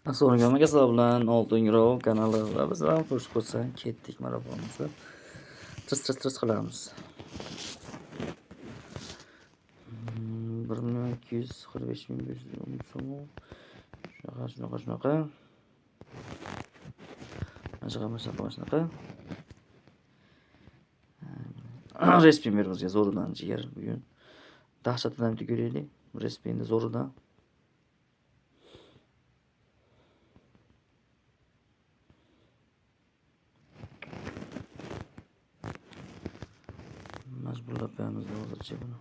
Assalomu alaykum sizlar bilan Oltin Grov kanali va biz bilan xush bo'lsang ketdik marafonimizni. Tis qilamiz. 1,245,510 so'm. Shunaqa. Shunaqa. Respin berimizga zo'ridan jigar bugun. Dahshatidan ko'raylik. Respinni zo'ridan. Majburlab qo'yamiz hozircha buni.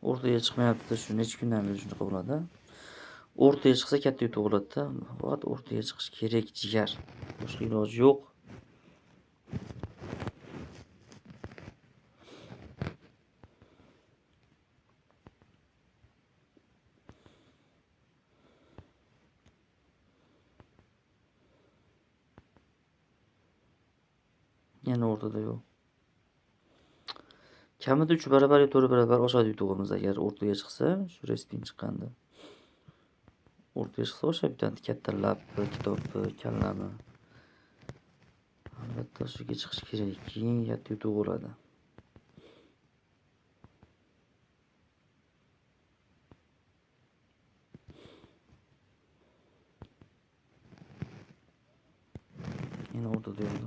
O'rtaga chiqmayapti, shu necha kundan beri shunaqa bo'ladi. O'rtaga chiqsa katta yutuq bo'ladi-da. Faqat o'rtaga chiqish kerak jigar. Boshqa iloji yo'q. Yana o'rtada yo'q. Kamida 3 barobar yo 4 barobar oshadi yutug'imiz agar o'rtaga chiqsa, shu respin chiqqanda. O'rtaga chiqsa o'sha bitta katta labni, kitobni, kallani. Albatta shuga chiqish kerak. Keyin katta yutuq bo'ladi. Yana o'rtada yo'q.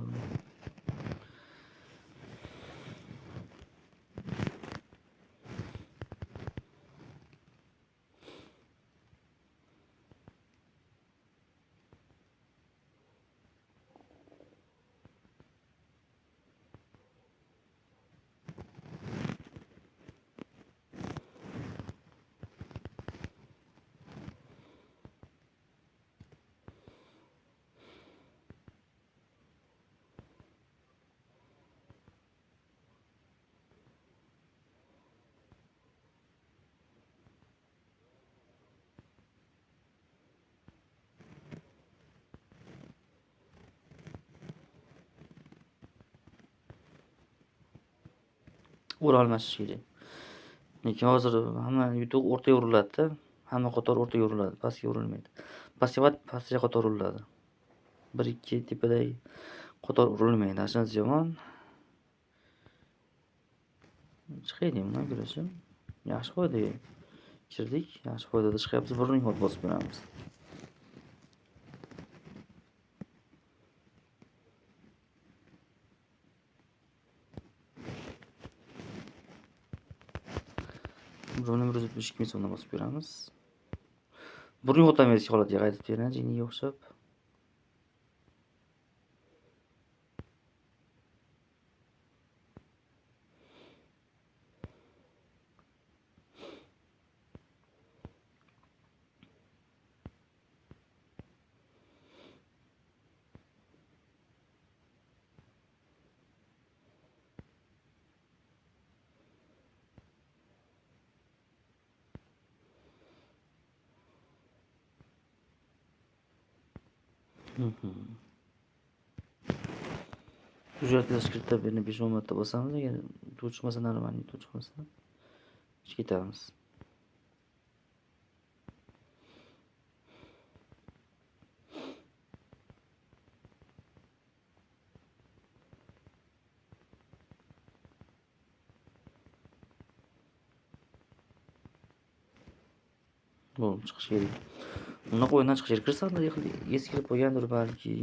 O'ralmashish kerak. Lekin hozir hamma yutuq o'rtaga uriladi-da. Hamma qator o'rtaga uriladi, pastga urilmaydi. Pastga qator uriladi. 1-2 tepadagi qator urilmaydi. Ashunisi yomon. Chiqaylik bundan ko'rachi. Yaxshi foydaga kirdik. Yaxshi foydada chiqyapmiz. Burning hot bosib beramiz. Burning 172 ming so'mdan bosib beramiz. Burning o'tamiz holatiga qaytib beradi, jiniga o'xshab. Hujjatga kiritib beni 5-10 marta bosamiz, agar yutuq chiqmasa normalniy yutuq chiqmasa ketamiz. Bo'ldi, chiqish kerak. Unaqa o'yindan chiqish kerak. Kirsa eskirib qo'ygandir balki.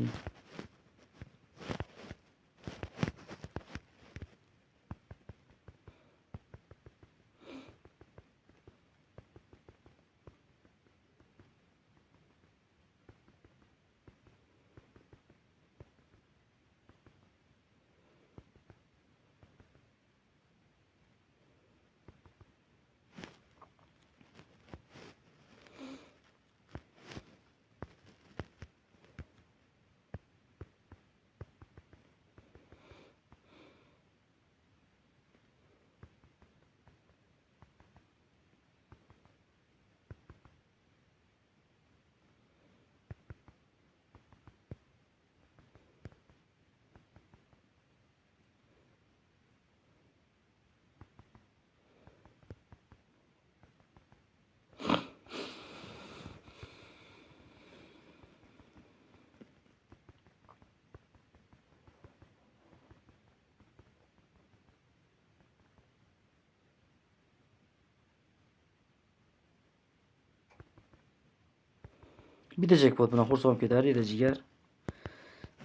Bitta jackpot bilan xursand bo'lib ketar edi jigar.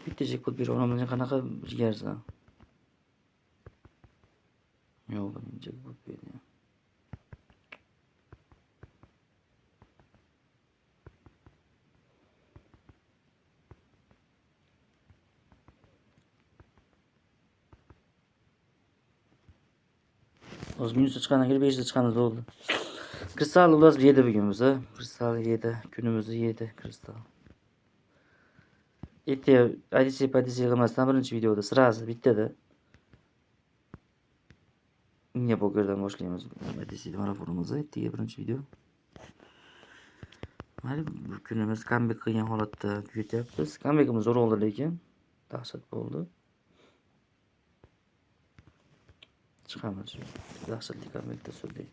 Bitta jackpot bera olaman, qanaqa jigarsan? Yo'q, jackpot berdi. O'z minusda chiqqandan keyin 5 da chiqqanimiz bo'ldi. Kristal ular 7 bugun biza. Kristal 7, kunimizni 7 kristal. IDC qilmasdan birinchi videoda sirasi bittada Inga pokerdan boshlaymiz. IDC marafonimizni ertaga birinchi video. Mana bu kunimiz comeback qilgan holatda kuzatyapmiz. Comebackimiz zo'r oldi lekin dahshat bo'ldi. Chiqamiz shu dahshatli comebackda so'raydi.